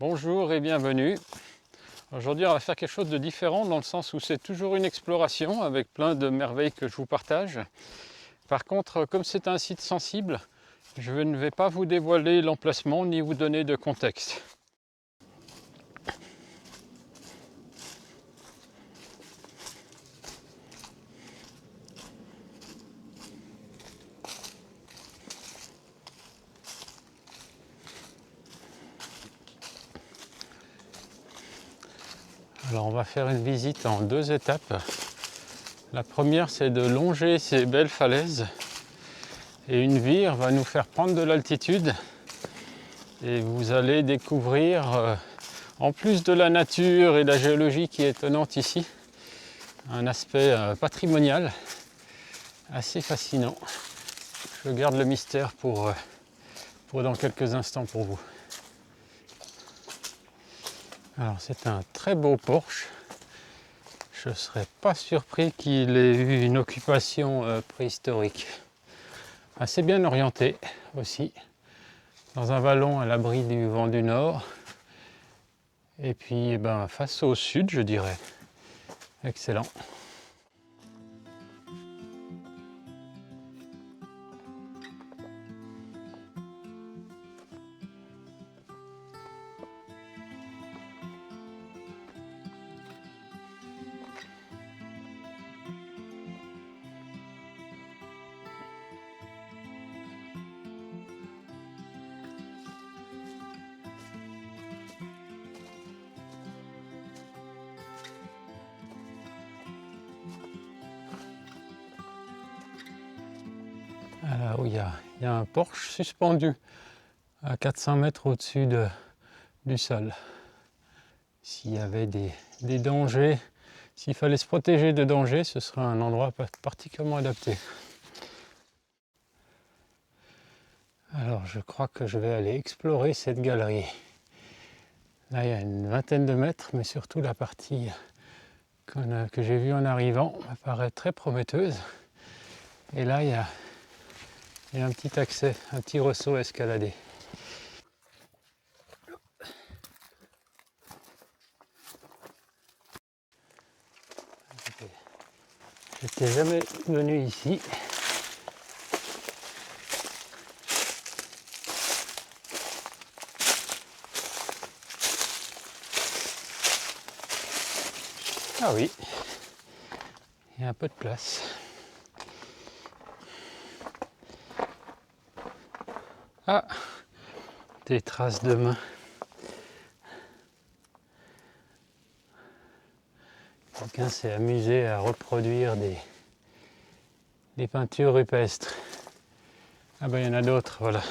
Bonjour et bienvenue. Aujourd'hui on va faire quelque chose de différent dans le sens où c'est toujours une exploration avec plein de merveilles que je vous partage. Par contre, comme c'est un site sensible, je ne vais pas vous dévoiler l'emplacement ni vous donner de contexte. Alors on va faire une visite en deux étapes. La première, c'est de longer ces belles falaises et une vire va nous faire prendre de l'altitude et vous allez découvrir, en plus de la nature et de la géologie qui est étonnante ici, un aspect patrimonial assez fascinant. Je garde le mystère pour dans quelques instants pour vous. Alors c'est un très beau porche. Je ne serais pas surpris qu'il ait eu une occupation préhistorique. Assez bien orienté aussi, dans un vallon à l'abri du vent du nord. Et puis face au sud, je dirais. Excellent. Là où il y a un porche suspendu à 400 mètres au-dessus du sol. S'il y avait des dangers, s'il fallait se protéger de dangers, ce serait un endroit particulièrement adapté. Alors je crois que je vais aller explorer cette galerie. Là il y a une vingtaine de mètres, mais surtout la partie que j'ai vue en arrivant me paraît très prometteuse. Et là il y a un petit accès, un petit ressaut à escalader. Je n'étais jamais venu ici. Ah oui, il y a un peu de place. Ah, des traces de mains. Quelqu'un s'est amusé à reproduire des peintures rupestres. Ah ben il y en a d'autres, voilà.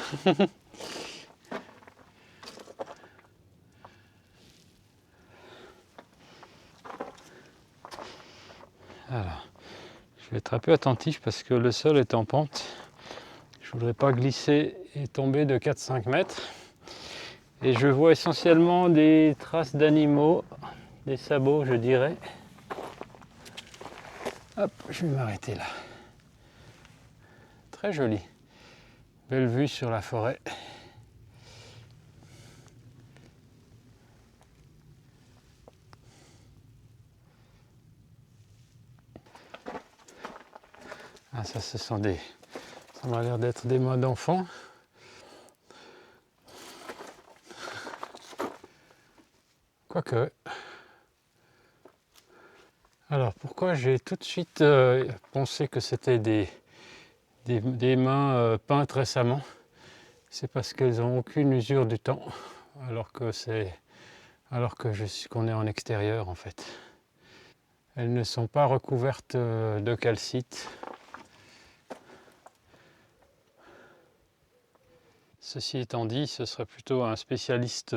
Alors, je vais être un peu attentif parce que le sol est en pente. Je ne voudrais pas glisser et tomber de 4-5 mètres. Et je vois essentiellement des traces d'animaux, des sabots je dirais. Hop, je vais m'arrêter là. Très joli. Belle vue sur la forêt. Ah ça ça m'a l'air d'être des mains d'enfant. Quoique. Alors pourquoi j'ai tout de suite pensé que c'était des mains peintes récemment? C'est parce qu'elles n'ont aucune usure du temps, alors qu'on est en extérieur en fait. Elles ne sont pas recouvertes de calcite. Ceci étant dit, ce serait plutôt un spécialiste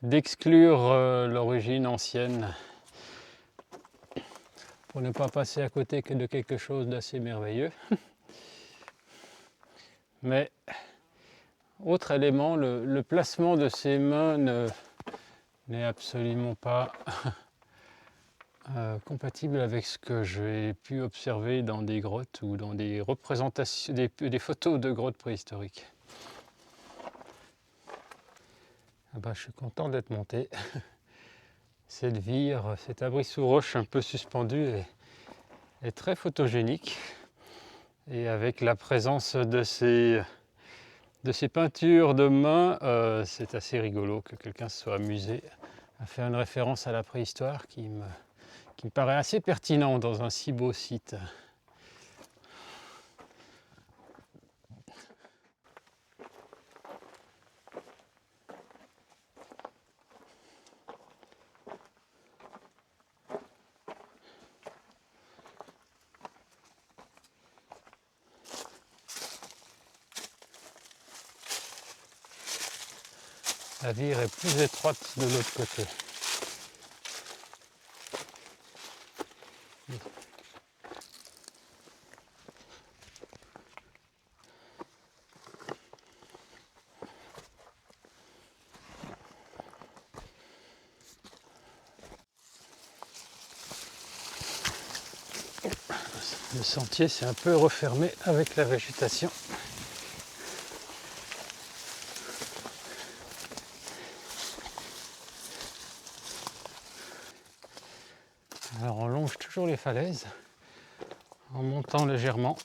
d'exclure l'origine ancienne pour ne pas passer à côté de quelque chose d'assez merveilleux. Mais autre élément, le placement de ces mains n'est absolument pas compatible avec ce que j'ai pu observer dans des grottes ou dans des représentations, des photos de grottes préhistoriques. bah, je suis content d'être monté. Cette vire, cet abri sous roche un peu suspendu est très photogénique. Et avec la présence de ces peintures de main, c'est assez rigolo que quelqu'un se soit amusé à faire une référence à la préhistoire qui me paraît assez pertinent dans un si beau site. La vire est plus étroite de l'autre côté. Le sentier s'est un peu refermé avec la végétation. Alors on longe toujours les falaises en montant légèrement,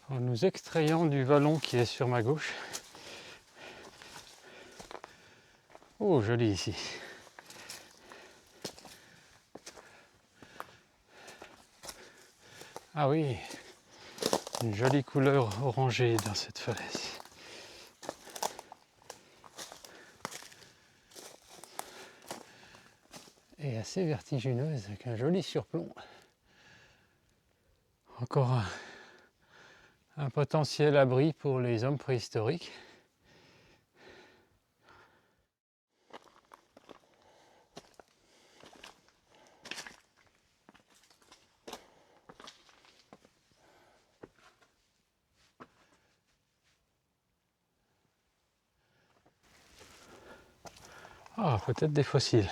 en nous extrayant du vallon qui est sur ma gauche. Oh, joli ici. Ah oui, une jolie couleur orangée dans cette falaise. Et assez vertigineuse avec un joli surplomb. Encore un potentiel abri pour les hommes préhistoriques. Ah, peut-être des fossiles.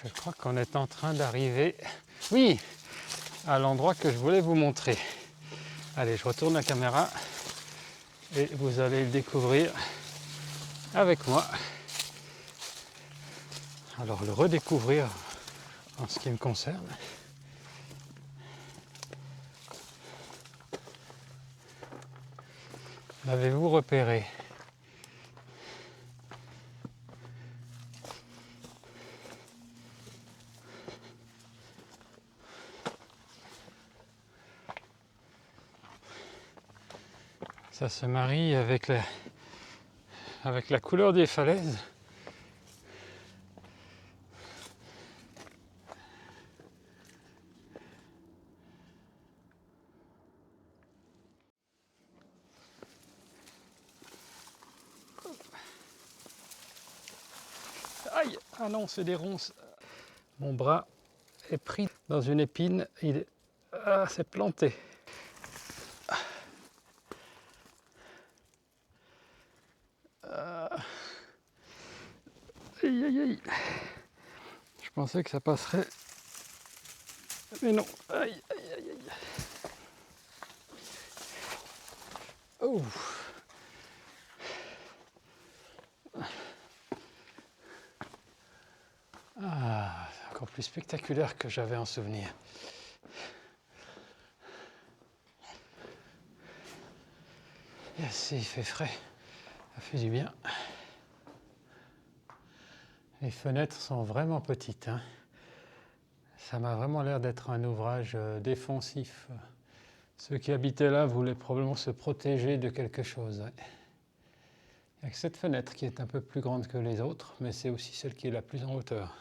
Je crois qu'on est en train d'arriver, oui, à l'endroit que je voulais vous montrer. Allez, je retourne la caméra et vous allez le découvrir avec moi. Alors, le redécouvrir en ce qui me concerne. L'avez-vous repéré ? Ça se marie avec la couleur des falaises. Aïe! Ah non, c'est des ronces. Mon bras est pris dans une épine. Ah, c'est planté. Aïe, aïe, aïe. Je pensais que ça passerait. Mais non. Aïe, aïe, aïe, aïe. Oh. Ah, c'est encore plus spectaculaire que j'avais en souvenir. Yes, il fait frais. Ça fait du bien. Les fenêtres sont vraiment petites, hein. Ça m'a vraiment l'air d'être un ouvrage défensif. Ceux qui habitaient là voulaient probablement se protéger de quelque chose. Ouais. Il n'y a que cette fenêtre qui est un peu plus grande que les autres, mais c'est aussi celle qui est la plus en hauteur.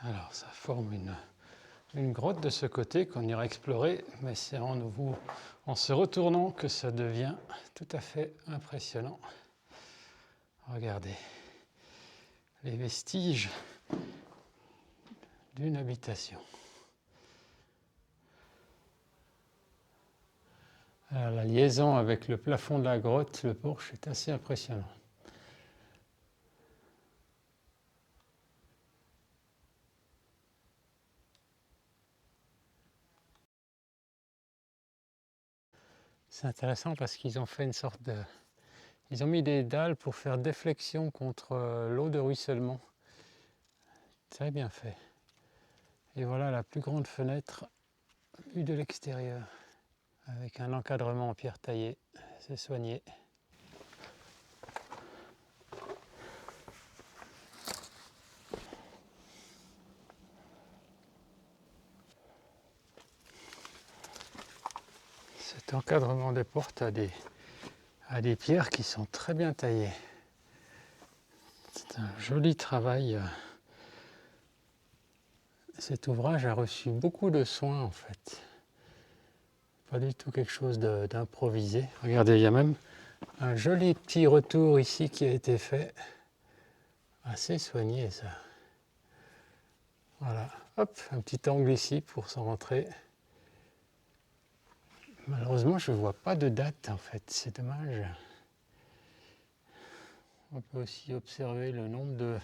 Alors ça forme une grotte de ce côté qu'on ira explorer, mais c'est en se retournant que ça devient tout à fait impressionnant. Regardez les vestiges d'une habitation. Alors, la liaison avec le plafond de la grotte, le porche, est assez impressionnant. C'est intéressant parce qu'ils ont fait une sorte de... Ils ont mis des dalles pour faire déflexion contre l'eau de ruissellement. Très bien fait. Et voilà la plus grande fenêtre vue de l'extérieur, avec un encadrement en pierre taillée. C'est soigné. Cet encadrement des portes a des pierres qui sont très bien taillées. C'est un joli travail. Cet ouvrage a reçu beaucoup de soins en fait. Pas du tout quelque chose d'improvisé. Regardez, il y a même un joli petit retour ici qui a été fait. Assez soigné ça. Voilà, hop, un petit angle ici pour s'en rentrer. Malheureusement, je ne vois pas de date en fait, c'est dommage. On peut aussi observer le nombre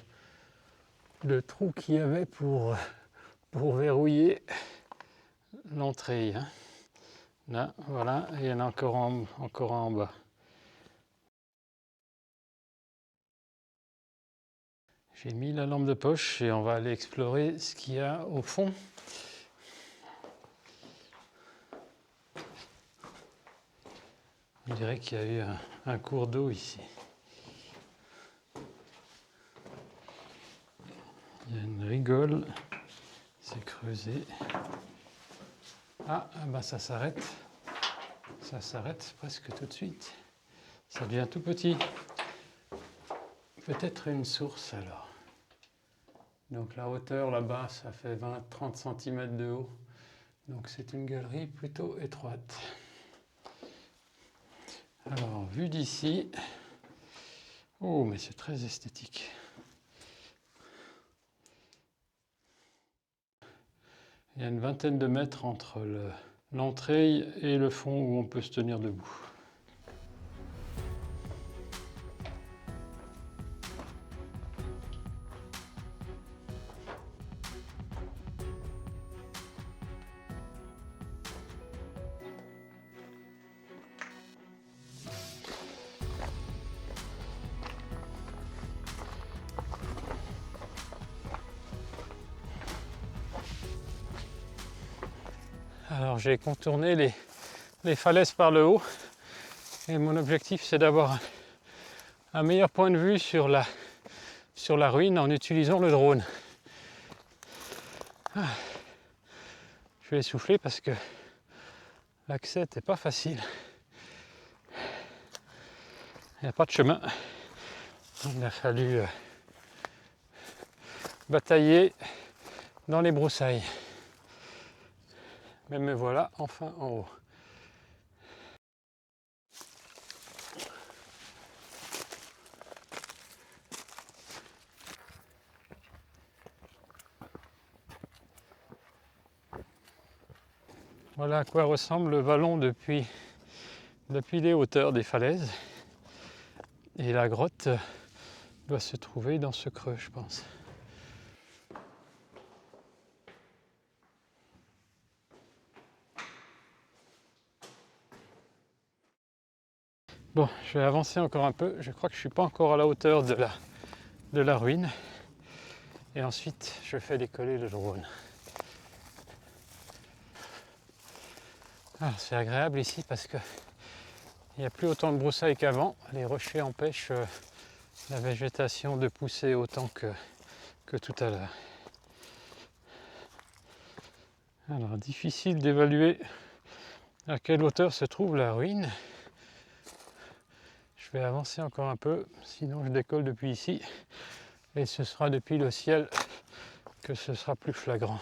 de trous qu'il y avait pour verrouiller l'entrée. Hein. Là, voilà, et il y en a encore en bas. J'ai mis la lampe de poche et on va aller explorer ce qu'il y a au fond. On dirait qu'il y a eu un cours d'eau ici. Il y a une rigole, c'est creusé. Ah, bah ça s'arrête. Ça s'arrête presque tout de suite. Ça devient tout petit. Peut-être une source alors. Donc la hauteur là-bas, ça fait 20-30 cm de haut. Donc c'est une galerie plutôt étroite. Alors, vu d'ici, oh mais c'est très esthétique. Il y a une vingtaine de mètres entre l'entrée et le fond où on peut se tenir debout. Alors j'ai contourné les falaises par le haut et mon objectif c'est d'avoir un meilleur point de vue sur la ruine en utilisant le drone. Ah. Je vais essouffler parce que l'accès n'était pas facile. Il n'y a pas de chemin. Il a fallu batailler dans les broussailles. Mais me voilà enfin en haut. Voilà à quoi ressemble le vallon depuis les hauteurs des falaises. Et la grotte doit se trouver dans ce creux, je pense. Bon, je vais avancer encore un peu. Je crois que je ne suis pas encore à la hauteur de la ruine. Et ensuite, je fais décoller le drone. Alors, c'est agréable ici parce que il n'y a plus autant de broussailles qu'avant. Les rochers empêchent la végétation de pousser autant que tout à l'heure. Alors, difficile d'évaluer à quelle hauteur se trouve la ruine. Je vais avancer encore un peu, sinon je décolle depuis ici. Et ce sera depuis le ciel que ce sera plus flagrant.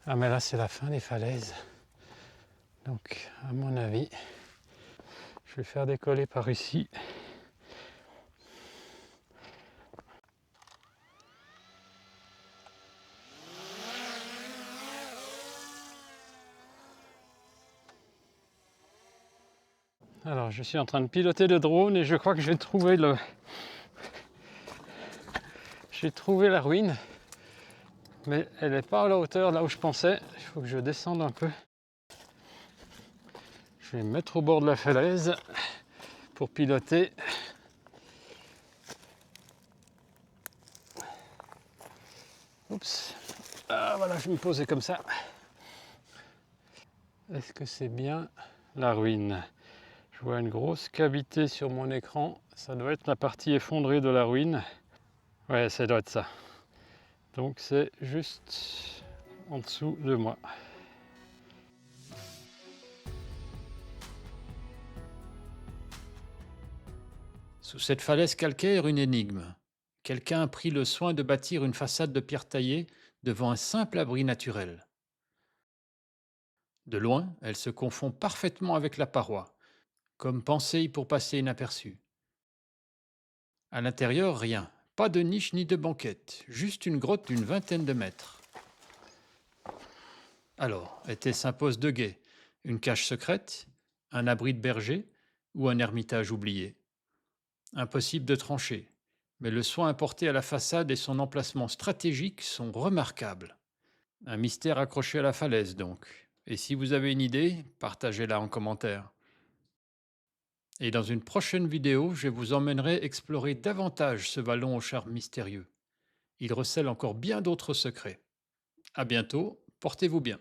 Ah mais là c'est la fin des falaises. Donc à mon avis, je vais faire décoller par ici. Alors je suis en train de piloter le drone et je crois que j'ai trouvé la ruine. Mais elle n'est pas à la hauteur là où je pensais. Il faut que je descende un peu. Je vais me mettre au bord de la falaise pour piloter. Oups. Ah voilà, je vais me poser comme ça. Est-ce que c'est bien la ruine? Je vois une grosse cavité sur mon écran. Ça doit être la partie effondrée de la ruine. Ouais, ça doit être ça. Donc c'est juste en dessous de moi. Sous cette falaise calcaire, une énigme. Quelqu'un a pris le soin de bâtir une façade de pierre taillée devant un simple abri naturel. De loin, elle se confond parfaitement avec la paroi, comme pensée pour passer inaperçue. À l'intérieur, rien. Pas de niche ni de banquette, juste une grotte d'une vingtaine de mètres. Alors, était-ce un poste de guet, une cache secrète, un abri de berger ou un ermitage oublié? Impossible de trancher, mais le soin apporté à la façade et son emplacement stratégique sont remarquables. Un mystère accroché à la falaise donc. Et si vous avez une idée, partagez-la en commentaire. Et dans une prochaine vidéo, je vous emmènerai explorer davantage ce vallon au charme mystérieux. Il recèle encore bien d'autres secrets. À bientôt, portez-vous bien.